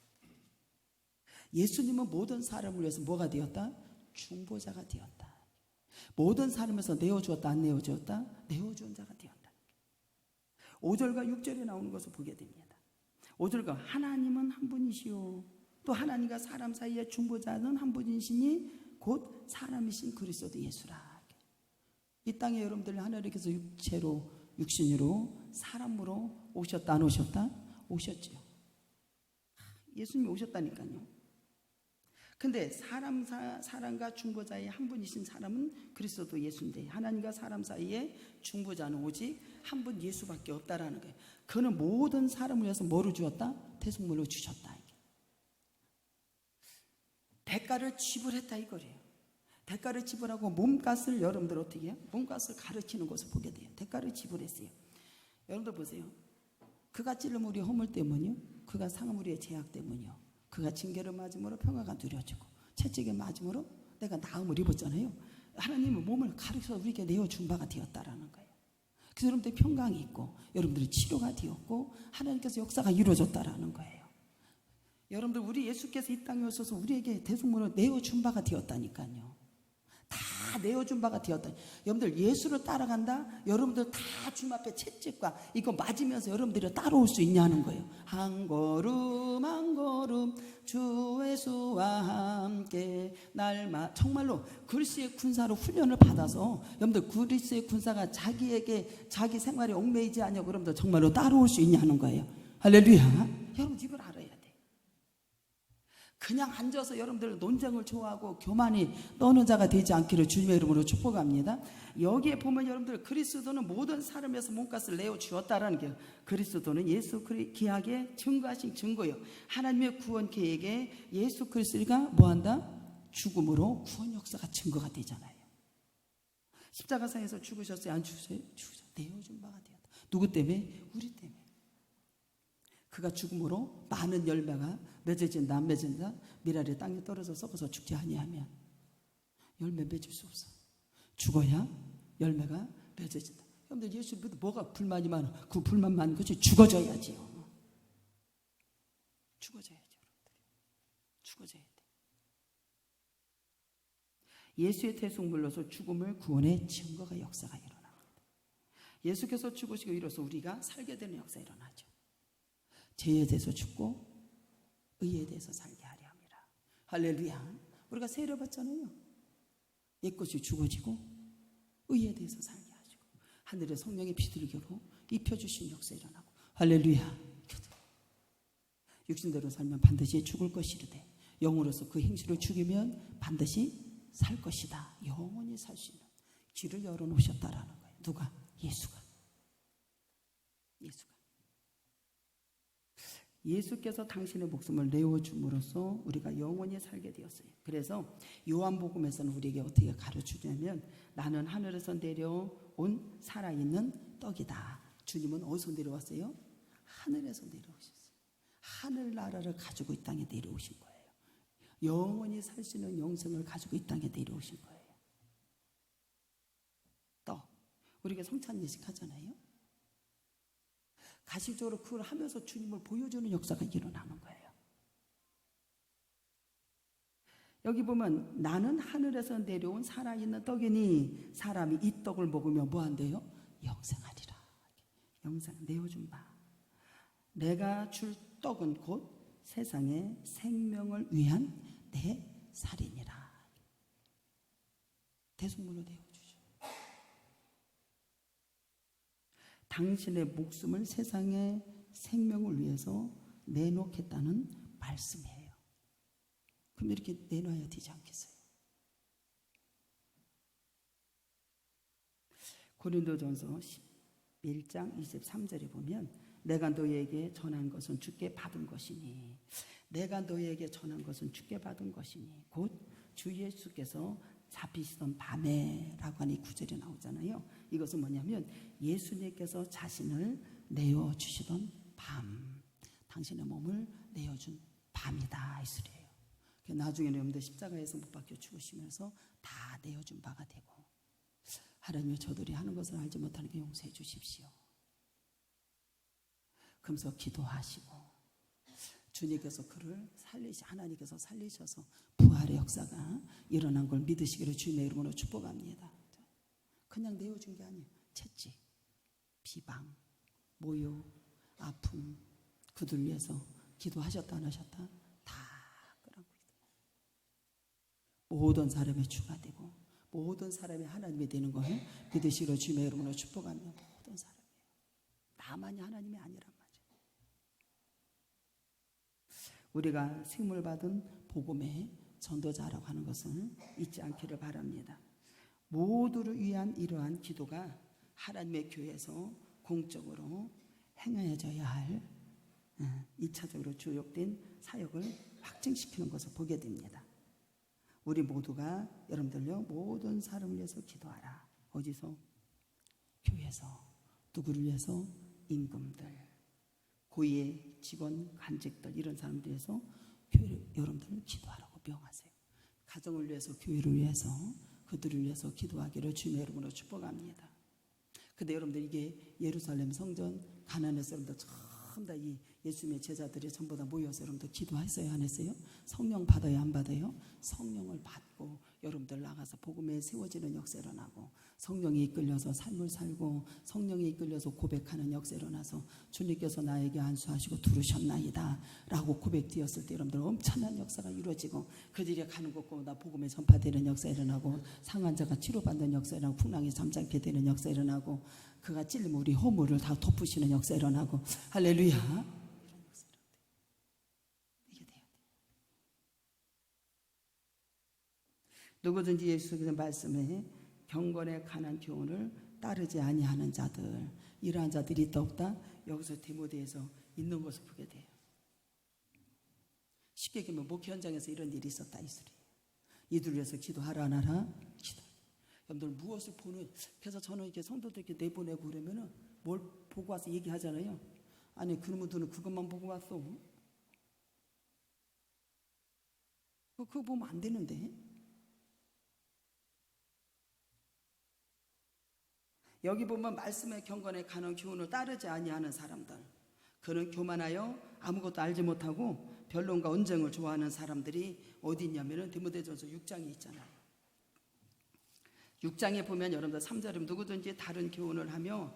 Speaker 1: 예수님은 모든 사람을 위해서 뭐가 되었다? 중보자가 되었다. 모든 사람에서 내어주었다 안 내어주었다? 내어준 자가 되었다. 5절과 6절에 나오는 것을 보게 됩니다. 5절과 하나님은 한 분이시요 또 하나님과 사람 사이의 중보자는 한 분이시니 곧 사람이신 그리스도 예수라. 이 땅에 여러분들 하나님께서 육신으로 사람으로 오셨다 안 오셨다? 오셨죠. 예수님이 오셨다니까요. 근데 사람과 중보자의 한 분이신 사람은 그리스도 예수인데 하나님과 사람 사이에 중보자는 오직 한 분 예수밖에 없다라는 거예요. 그는 모든 사람을 위해서 뭐를 주었다? 대속물로 주셨다. 대가를 지불했다 이거래요. 대가를 지불하고 몸값을 여러분들 어떻게 해요? 몸값을 가르치는 것을 보게 돼요. 대가를 지불했어요. 여러분들 보세요. 그가 찔름 우리의 허물 때문이요. 그가 상함 우리의 죄악 때문이요. 그가 징계를 맞음으로 평화가 누려지고 채찍에 맞음으로 내가 나음을 입었잖아요. 하나님은 몸을 가르쳐서 우리에게 내어준 바가 되었다라는 거예요. 그래서 여러분들의 평강이 있고 여러분들의 치료가 되었고 하나님께서 역사가 이루어졌다라는 거예요. 여러분들 우리 예수께서 이 땅에 오셔서 우리에게 대속물을 내어준 바가 되었다니까요. 다 내어준 바가 되었다. 여러분들 예수를 따라간다? 여러분들 다 주님 앞에 채찍과 이거 맞으면서 여러분들이 따라올 수 있냐는 거예요. 한 걸음 한 걸음 주 예수와 함께 날마 정말로 그리스도의 군사로 훈련을 받아서 여러분들 그리스도의 군사가 자기에게 자기 생활에 얽매이지 않냐고 여러분들 정말로 따라올 수 있냐는 거예요. 할렐루야. 여러분 이걸 알아야 돼. 그냥 앉아서 여러분들 논쟁을 좋아하고 교만이 떠는 자가 되지 않기를 주님의 이름으로 축복합니다. 여기에 보면 여러분들 그리스도는 모든 사람에서 몸값을 내어 주었다라는 게 그리스도는 예수 기약의 증거하신 증거예요. 하나님의 구원 계획에 예수 그리스도가 뭐한다? 죽음으로 구원 역사가 증거가 되잖아요. 십자가상에서 죽으셨어요? 안 죽으세요? 죽으셨어요. 내어준 바가 되었다. 누구 때문에? 우리 때문에. 그가 죽음으로 많은 열매가 맺어진다 안 맺어진다? 미랄이 땅에 떨어져 썩어서 죽지 아니하면 열매 맺을 수 없어. 죽어야 열매가 맺어진다. 여러분들 예수 믿어 뭐가 불만이 많아? 그 불만 많은 것이 죽어져야지요. 죽어져야죠. 죽어져야 돼. 예수의 대속물로서 죽음을 구원의 증거가 역사가 일어납니다. 예수께서 죽으시고 일어서 우리가 살게 되는 역사가 일어나죠. 죄에 대해서 죽고 의에 대해서 살게 하려 합니다. 할렐루야. 우리가 세례 받잖아요. 옛것이 죽어지고 의에 대해서 살게 하시고 하늘의 성령의 비둘기로 입혀주신 역사 일어나고 할렐루야. 육신대로 살면 반드시 죽을 것이르되 영으로서 그 행실을 죽이면 반드시 살 것이다. 영원히 살 수 있는 길을 열어놓으셨다라는 거예요. 누가? 예수가. 예수께서 당신의 목숨을 내어줌으로써 우리가 영원히 살게 되었어요. 그래서 요한복음에서는 우리에게 어떻게 가르쳐주냐면 나는 하늘에서 내려온 살아있는 떡이다. 주님은 어디서 내려왔어요? 하늘에서 내려오셨어요. 하늘나라를 가지고 이 땅에 내려오신 거예요. 영원히 살 수 있는 영생을 가지고 이 땅에 내려오신 거예요. 떡. 우리가 성찬 예식 하잖아요. 가시적으로 그걸 하면서 주님을 보여주는 역사가 일어나는 거예요. 여기 보면 나는 하늘에서 내려온 살아있는 떡이니 사람이 이 떡을 먹으면 뭐 한대요? 영생하리라. 영생 내어준 바. 내가 줄 떡은 곧 세상의 생명을 위한 내 살이니라. 대속물로 내어주죠. 당신의 목숨을 세상의 생명을 위해서 내놓겠다는 말씀이에요. 그럼 이렇게 내놔야 되지 않겠어요? 고린도전서 11장 23절에 보면 내가 너희에게 전한 것은 주께 받은 것이니 내가 너희에게 전한 것은 주께 받은 것이니 곧 주 예수께서 잡히시던 밤에 라고 하는 이 구절이 나오잖아요. 이것은 뭐냐면 예수님께서 자신을 내어주시던 밤, 당신의 몸을 내어준 밤이다 이 소리예요. 나중에는 여러분들 십자가에서 못 박혀 죽으시면서 다 내어준 바가 되고 하나님이 저들이 하는 것을 알지 못하는 게 용서해 주십시오. 그러면서 기도하시고 주님께서 그를 하나님께서 살리셔서 부활의 역사가 일어난 걸 믿으시기를 주님의 이름으로 축복합니다. 그냥 내어준 게 아니에요. 채찍, 비방, 모욕, 아픔, 그들 위해서 기도하셨다 안 하셨다? 다 끄라고. 모든 사람의 주가 되고 모든 사람이 하나님이 되는 걸 믿으시기를 주님의 이름으로 축복합니다. 모든 사람이에요. 나만이 하나님이 아니란 말이에요. 우리가 생물 받은 복음의 전도자라고 하는 것을 잊지 않기를 바랍니다. 모두를 위한 이러한 기도가 하나님의 교회에서 공적으로 행해져야 할 2차적으로 주역된 사역을 확증시키는 것을 보게 됩니다. 우리 모두가 여러분들요 모든 사람을 위해서 기도하라. 어디서? 교회에서. 누구를 위해서? 임금들, 고위의 직원, 간직들 이런 사람들 위해서 여러분들을 기도하라고 명하세요. 가정을 위해서, 교회를 위해서, 그들을 위해서 기도하기를 주님의 이름으로 축복합니다. 근데 여러분들 이게 예루살렘 성전 가난해서 여러분들 전부 다 이 예수님의 제자들이 전부 다 모여서 여러분들 기도했어요 안 했어요? 성령 받아요 안 받아요? 성령을 받고 여러분들 나가서 복음에 세워지는 역사 일어나고 성령이 이끌려서 삶을 살고 성령이 이끌려서 고백하는 역사 일어나서 주님께서 나에게 안수하시고 두르셨나이다 라고 고백되었을 때 여러분들 엄청난 역사가 이루어지고 그들이 가는 곳마다 복음에 전파되는 역사 일어나고 상한 자가 치료받는 역사 일어나고 풍랑이 잠잠게 되는 역사 일어나고 그가 찔리면 우리 허물을 다 덮으시는 역사 일어나고 할렐루야. 누구든지 예수께서 말씀에 경건에 관한 교훈을 따르지 아니하는 자들 이러한 자들이 있다 없다? 여기서 디모데에서 있는 것을 보게 돼요. 쉽게 얘기하면 목회 현장에서 이런 일이 있었다 이 소리예요. 이들 위해서 기도하라 안 하라? 기도. 여러분들 무엇을 보는 그래서 저는 이렇게 성도들께 내보내고 그러면은 뭘 보고 와서 얘기하잖아요. 아니 그놈들은 그것만 보고 왔어. 그거 보면 안 되는데 여기 보면 말씀의 경건에 가는 교훈을 따르지 아니하는 사람들, 그는 교만하여 아무것도 알지 못하고 변론과 언쟁을 좋아하는 사람들이 어디 있냐면은 디모데전서 6장에 있잖아요. 6장에 보면 여러분들 3절에 누구든지 다른 교훈을 하며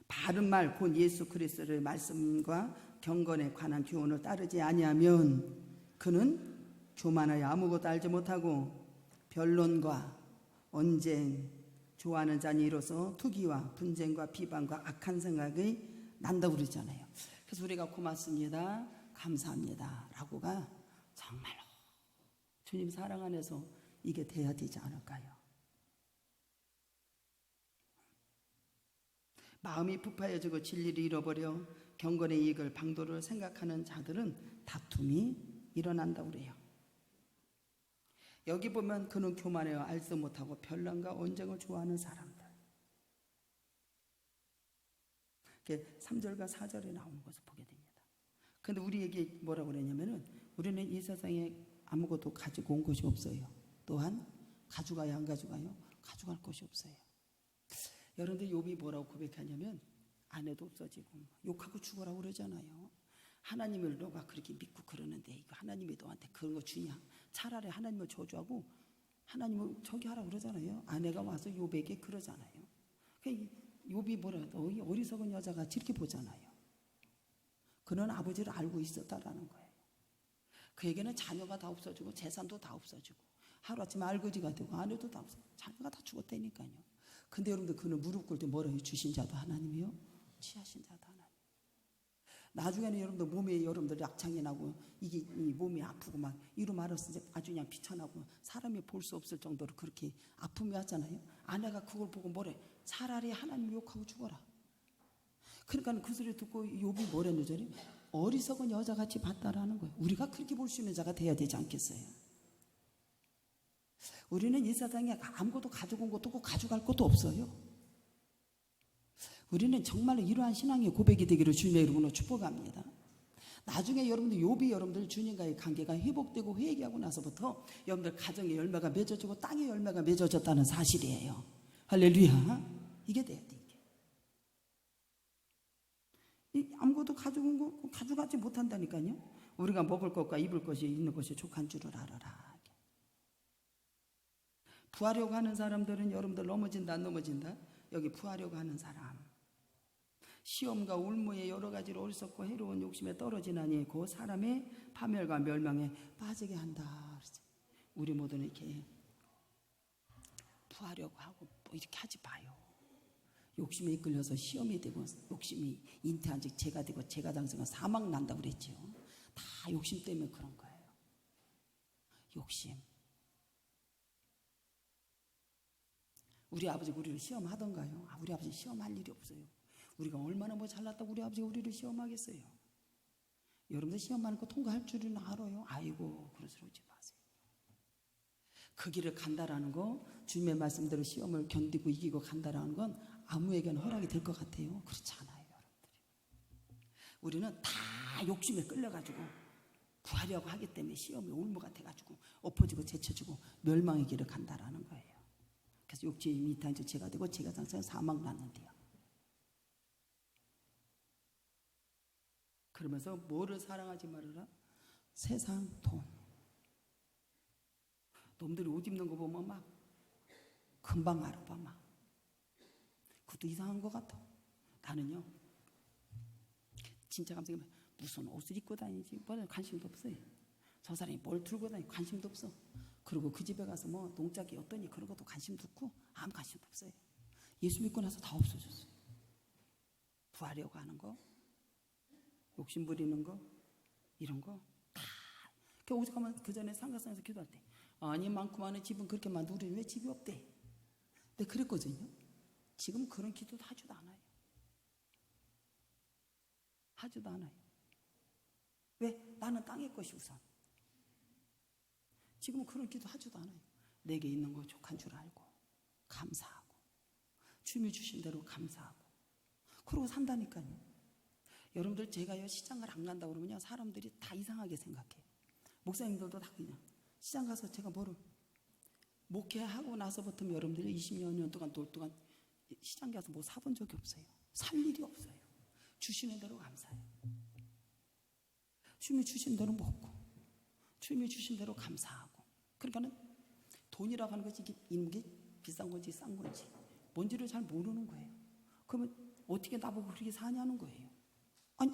Speaker 1: 바른 말 곧 예수 그리스도의 말씀과 경건에 관한 교훈을 따르지 아니하면 그는 교만하여 아무것도 알지 못하고 변론과 언쟁 좋아하는 자니 이로써 투기와 분쟁과 비방과 악한 생각이 난다고 그러잖아요. 그래서 우리가 고맙습니다, 감사합니다 라고가 정말로 주님 사랑 안에서 이게 돼야 되지 않을까요? 마음이 부패해지고 진리를 잃어버려 경건의 이익을 방도를 생각하는 자들은 다툼이 일어난다고 그래요. 여기 보면 그는 교만하여 알지 못하고 변론과 언쟁을 좋아하는 사람들. 3절과 4절에 나오는 것을 보게 됩니다. 그런데 우리에게 뭐라고 그러냐면은 우리는 이 세상에 아무것도 가지고 온 것이 없어요. 또한 가져가야 안 가져가요? 가져갈 것이 없어요. 여러분들 욥이 뭐라고 고백하냐면 아내도 없어지고 욕하고 죽어라고 그러잖아요. 하나님을 너가 그렇게 믿고 그러는데 이거 하나님이 너한테 그런 거 주냐? 차라리 하나님을 저주하고 하나님을 저기 하라고 그러잖아요. 아내가 와서 욥에게 그러잖아요. 욥이 뭐라 해도 어리석은 여자같이 이렇게 보잖아요. 그는 아버지를 알고 있었다라는 거예요. 그에게는 자녀가 다 없어지고 재산도 다 없어지고 하루아침에 알거지가 되고 아내도 다 없어지고 자녀가 다 죽었다니까요. 근데 여러분들 그는 무릎 꿇을 때 뭐라 해요? 주신 자도 하나님이요, 취하신 자도 하나님. 나중에는 여러분들 몸에 여러분들 약창이 나고 이게 이 몸이 아프고 막 이로 말해서 이제 아주 그냥 비천하고 사람이 볼 수 없을 정도로 그렇게 아픔이 왔잖아요. 아내가 그걸 보고 뭐래? 차라리 하나님 욕하고 죽어라. 그러니까 그 소리 듣고 욥이 뭐랬는지 어리석은 여자같이 봤다라는 거예요. 우리가 그렇게 볼 수 있는 자가 돼야 되지 않겠어요? 우리는 이 세상에 아무것도 가지고 온 것도 없고 가져갈 것도 없어요. 우리는 정말로 이러한 신앙의 고백이 되기를 주님의 이름으로 축복합니다. 나중에 여러분들 욥이 여러분들 주님과의 관계가 회복되고 회개하고 나서부터 여러분들 가정의 열매가 맺어지고 땅의 열매가 맺어졌다는 사실이에요. 할렐루야. 이게 돼야 돼. 이게 아무것도 가지고 온 거 가져가지 못한다니까요. 우리가 먹을 것과 입을 것이 있는 것이 족한 줄을 알아라. 부하려고 하는 사람들은 여러분들 넘어진다 안 넘어진다? 여기 부하려고 하는 사람, 시험과 울무의 여러 가지로 어리석고 해로운 욕심에 떨어지나니 그 사람의 파멸과 멸망에 빠지게 한다. 우리 모두는 이렇게 부하려고 하고 뭐 이렇게 하지 마요. 욕심에 이끌려서 시험이 되고 욕심이 잉태한 즉 죄가 되고 죄가 장성한 사망 난다고 그랬죠. 다 욕심 때문에 그런 거예요. 욕심. 우리 아버지가 우리를 시험하던가요? 우리 아버지 시험할 일이 없어요. 우리가 얼마나 뭐 잘났다고 우리 아버지가 우리를 시험하겠어요? 여러분들 시험하는 거 통과할 줄은 알아요. 아이고 그러지 마세요. 그 길을 간다라는 거, 주님의 말씀대로 시험을 견디고 이기고 간다라는 건 아무에게나 허락이 될 것 같아요. 그렇지 않아요, 여러분들이. 우리는 다 욕심에 끌려가지고 구하려고 하기 때문에 시험이 올무 같아가지고 엎어지고 제쳐지고 멸망의 길을 간다라는 거예요. 그래서 욕심이 잉태한 즉 죄가 되고 죄가 장성한 사망 났는데요. 그러면서 뭐를 사랑하지 말아라? 세상 돈. 놈들이 옷 입는 거 보면 막 금방 알아봐 막. 그것도 이상한 것 같아. 나는요 진짜 감사해요. 무슨 옷을 입고 다니지 뭐 관심도 없어요. 저 사람이 뭘 들고 다니지 관심도 없어. 그리고 그 집에 가서 뭐 농작이 어떠니 그런 것도 관심도 없고 아무 관심도 없어요. 예수 믿고 나서 다 없어졌어요. 부하려고 하는 거, 욕심 부리는 거, 이런 거 다. 오직 가면 그 전에 상가상에서 기도할 때 아니 많고 많은 집은 그렇게 많은데 우리는 왜 집이 없대? 근데 그랬거든요. 지금 그런 기도도 하지도 않아요. 하지도 않아요. 왜? 나는 땅의 것이 우선. 지금은 그런 기도 하지도 않아요. 내게 있는 거 족한 줄 알고 감사하고 주님이 주신 대로 감사하고 그러고 산다니까요. 여러분들 제가요 시장을 안 간다고 그러면요 사람들이 다 이상하게 생각해요. 목사님들도 다 그냥 시장 가서 제가 뭐를 목회하고 나서부터 여러분들이 20여 년 동안 돌 동안 시장 가서 뭐 사본 적이 없어요. 살 일이 없어요. 주시는 대로 감사해요. 주님이 주신 대로 먹고 주님이 주신 대로 감사하고. 그러니까는 돈이라고 하는 것이 있는 게 비싼 건지 싼 건지 뭔지를 잘 모르는 거예요. 그러면 어떻게 나보고 그렇게 사냐는 거예요. 아니,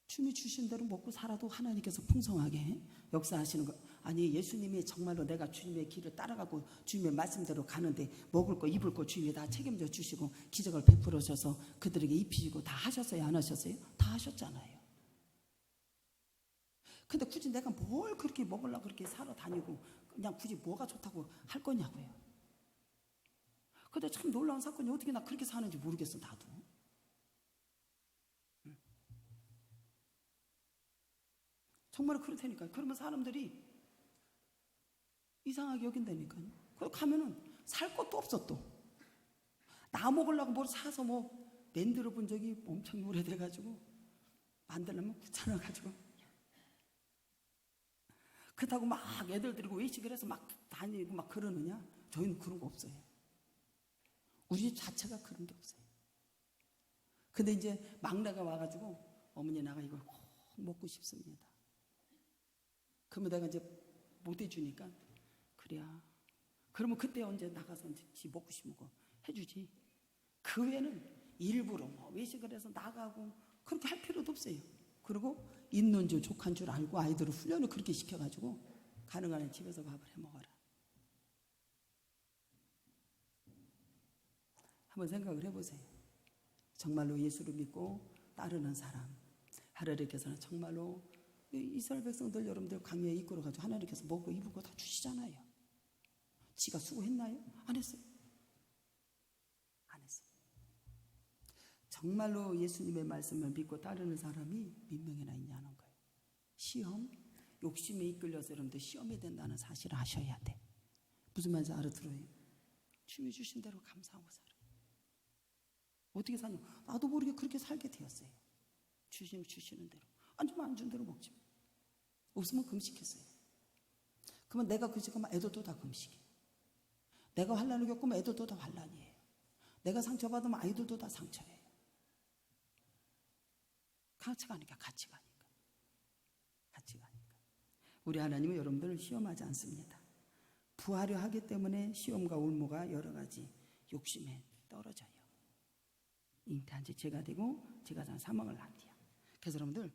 Speaker 1: 주님이 주신 대로 먹고 살아도 하나님께서 풍성하게 역사하시는 거. 아니, 예수님이 정말로 내가 주님의 길을 따라가고 주님의 말씀대로 가는데 먹을 거 입을 거 주님이 다 책임져 주시고 기적을 베풀어 주셔서 그들에게 입히시고 다 하셨어요? 안 하셨어요? 다 하셨잖아요. 근데 굳이 내가 뭘 그렇게 먹으려고 그렇게 살아 다니고 그냥 굳이 뭐가 좋다고 할 거냐고요. 근데 참 놀라운 사건이 어떻게 나 그렇게 사는지 모르겠어. 나도. 정말 그렇다니까요. 그러면 사람들이 이상하게 여긴다니까요. 거기 가면은 살 것도 없어. 또 나 먹으려고 뭘 사서 뭐 만들어 본 적이 엄청 오래돼가지고 만들려면 귀찮아가지고 그렇다고 막 애들 데리고 외식을 해서 막 다니고 막 그러느냐? 저희는 그런 거 없어요. 우리 집 자체가 그런 게 없어요. 근데 이제 막내가 와가지고 어머니 나가 이걸 꼭 먹고 싶습니다. 그러면 내가 이제 못 해주니까 그래야. 그러면 그때 언제 나가서 이제 지 먹고 싶은 거 해주지. 그 외에는 일부러 뭐 외식을 해서 나가고 그렇게 할 필요도 없어요. 그리고 있는 줄 족한 줄 알고 아이들을 훈련을 그렇게 시켜가지고 가능한 한 집에서 밥을 해 먹어라. 한번 생각을 해보세요. 정말로 예수를 믿고 따르는 사람, 하나님께서는 정말로 이스라엘 백성들 여러분들 광야에 이끌어가지고 하나님께서 먹고 입을 거 다 주시잖아요. 지가 수고했나요? 안 했어요. 안 했어요. 정말로 예수님의 말씀을 믿고 따르는 사람이 몇 명이나 있냐는 거예요. 시험, 욕심에 이끌려서 여러분들 시험이 된다는 사실을 아셔야 돼. 무슨 말인지 알아들어요? 주님이 주신 대로 감사하고 살아. 어떻게 사냐? 나도 모르게 그렇게 살게 되었어요. 주시는 대로. 안 주면 안 준 대로 먹지. 없으면 금식했어요. 그러면 내가 금식하면 애들도 다 금식해. 내가 환난을 겪으면 애들도 다 환난이에요. 내가 상처받으면 아이들도 다 상처예요. 같이 가니까. 우리 하나님은 여러분들을 시험하지 않습니다. 부하려 하기 때문에 시험과 올무가 여러 가지 욕심에 떨어져요. 잉태한 지 죄가 되고 죄가 산 사망을 한디야. 그래서 여러분들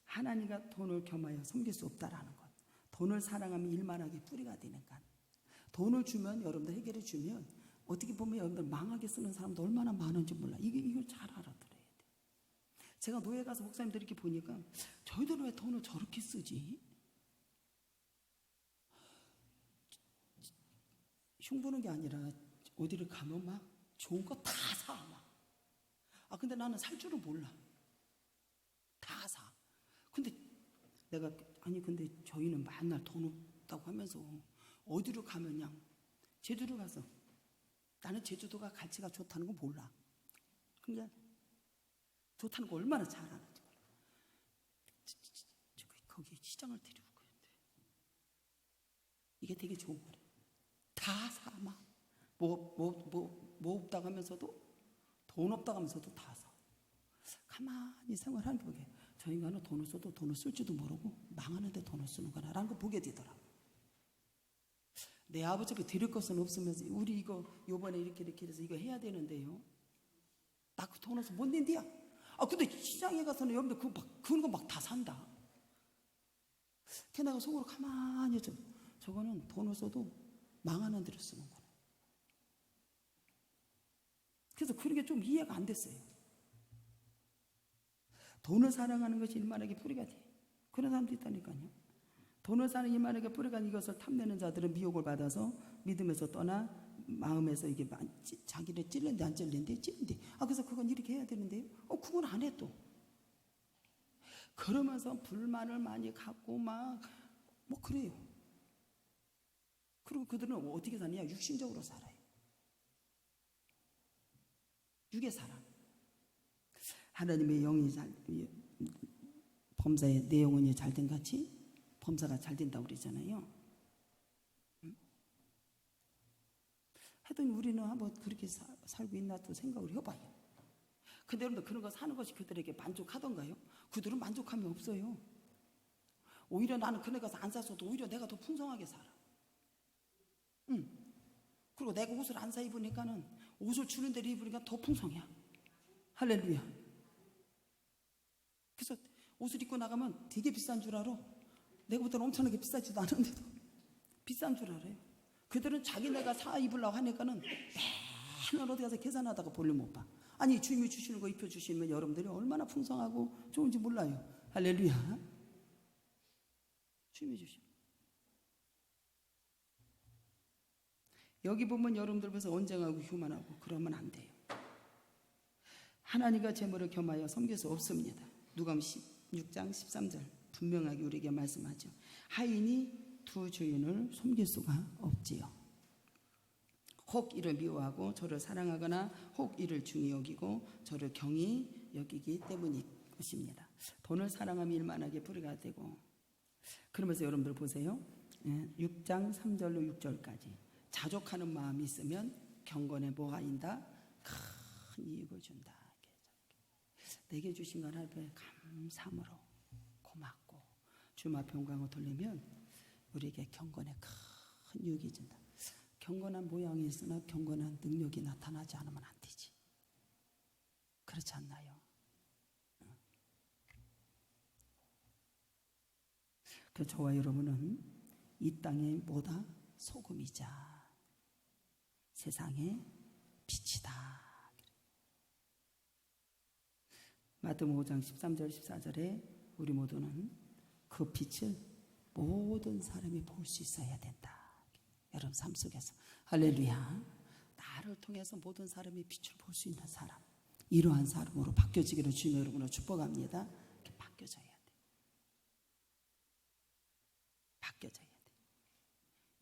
Speaker 1: 하나님과 돈을 겸하여 섬길 수 없다라는 것. 돈을 사랑하면 일만하게 뿌리가 되는 것. 돈을 주면 여러분들 해결해 주면 어떻게 보면 여러분들 망하게 쓰는 사람도 얼마나 많은지 몰라. 이걸 잘 알아들어야 돼. 제가 노예 가서 목사님들 이렇게 보니까 저희들은 왜 돈을 저렇게 쓰지? 흉보는 게 아니라 어디를 가면 막 좋은 거 다 사. 막. 근데 나는 살 줄은 몰라. 다 사. 근데 내가 근데 저희는 맨날 돈 없다고 하면서 어디로 가면 그냥 제주도 가서 나는 제주도가 가치가 좋다는 거 몰라. 그냥 좋다는 거 얼마나 잘 아는지 몰라. 거기 시장을 데리고 가는데 이게 되게 좋은 거래. 다 사. 막 뭐 없다고 하면서도 돈 없다고 하면서도 다 사. 가만히 생활하는 게 보게 저 인간은 돈을 써도 돈을 쓸지도 모르고 망하는데 돈을 쓰는구나 라는 거 보게 되더라고. 내 아버지가 드릴 것은 없으면서 우리 이거 요번에 이렇게 해서 이거 해야 되는데요. 나 그 돈 없어 못 낸디야. 근데 시장에 가서는 여러분들 그런 거 막 다 산다. 그래서 내가 속으로 가만히 저거는 돈을 써도 망하는 데를 쓰는구나. 그래서 그런 게 좀 이해가 안 됐어요. 돈을 사랑하는 것이 일만하게 뿌리가 돼. 그런 사람도 있다니까요. 돈을 사는 일만하게 뿌리가 이것을 탐내는 자들은 미혹을 받아서 믿음에서 떠나 마음에서 이게 자기를 찔른데 안 찔린데 찔린데. 그래서 그건 이렇게 해야 되는데요. 그건 안 해 또. 그러면서 불만을 많이 갖고 막 뭐 그래요. 그리고 그들은 어떻게 사느냐? 육신적으로 살아요. 육의 사람. 하나님의 영이 범사의 내 영혼이 잘된 같이 범사가 잘 된다고 그러잖아요. 했더니 우리는 한번 그렇게 살고 있나 또 생각을 해봐요. 근데 여러분들 그런 거 사는 것이 그들에게 만족하던가요? 그들은 만족함이 없어요. 오히려 나는 그네 가서 안 샀어도 오히려 내가 더 풍성하게 살아. 그리고 내가 옷을 안 사 입으니까는 옷을 주는 대로 입으니까 더 풍성해. 할렐루야. 그래서 옷을 입고 나가면 되게 비싼 줄 알아. 내가보다 엄청나게 비싸지도 않은데도 비싼 줄 알아요. 그들은 자기네가 사 입으려고 하니까는 맨날 어디 가서 계산하다가 볼일 못 봐. 아니 주님이 주시는 거 입혀주시면 여러분들이 얼마나 풍성하고 좋은지 몰라요. 할렐루야. 주님이 주시면 여기 보면 여러분들 벌써 언쟁하고 교만하고 그러면 안 돼요. 하나님과 재물을 겸하여 섬길 수 없습니다. 누가복음 16장 13절 분명하게 우리에게 말씀하죠. 하인이 두 주인을 섬길 수가 없지요. 혹 이를 미워하고 저를 사랑하거나 혹 이를 중히 여기고 저를 경히 여기기 때문일 것입니다. 돈을 사랑하면 일만하게 불의가 되고. 그러면서 여러분들 보세요. 6장 3절로 6절까지 자족하는 마음이 있으면 경건에 뭐가 있다? 큰 이익을 준다. 내게 주신 걸 하나님께 감사함으로 고맙고 주님 앞에 영광을 돌리면 우리에게 경건에 큰 유익이 준다. 경건한 모양이 있으나 경건한 능력이 나타나지 않으면 안 되지. 그렇지 않나요? 그 저와 여러분은 이 땅의 뭐다? 소금이자 세상의 빛이다. 마태복음 5장 13절 14절에 우리 모두는 그 빛을 모든 사람이 볼 수 있어야 된다. 여러분 삶 속에서 할렐루야. 나를 통해서 모든 사람이 빛을 볼 수 있는 사람, 이러한 사람으로 바뀌어지기를 주님 여러분을 축복합니다. 이렇게 바뀌어져야 돼. 바뀌어져야 돼.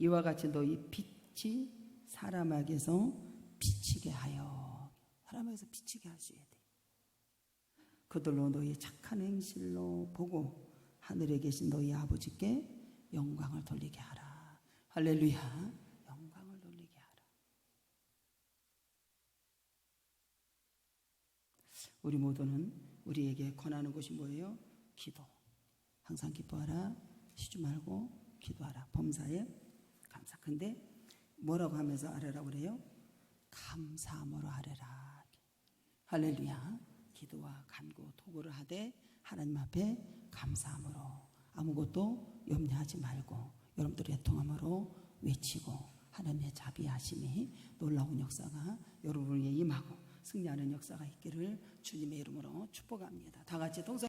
Speaker 1: 이와 같이 너희 빛이 사람에게서 비치게 하여, 사람에게서 비치게 할 수 있어야 돼. 그들로 너희 착한 행실로 보고 하늘에 계신 너희 아버지께 영광을 돌리게 하라. 할렐루야. 영광을 돌리게 하라. 우리 모두는 우리에게 권하는 것이 뭐예요? 기도. 항상 기뻐하라. 쉬지 말고 기도하라. 범사에 감사. 근데 뭐라고 하면서 하라고 그래요? 감사함으로 하래라. 할렐루야. 기도와 간구, 도구를 하되 하나님 앞에 감사함으로 아무것도 염려하지 말고 여러분들의 통함으로 외치고 하나님의 자비하심이 놀라운 역사가 여러분에게 임하고 승리하는 역사가 있기를 주님의 이름으로 축복합니다. 다 같이 동성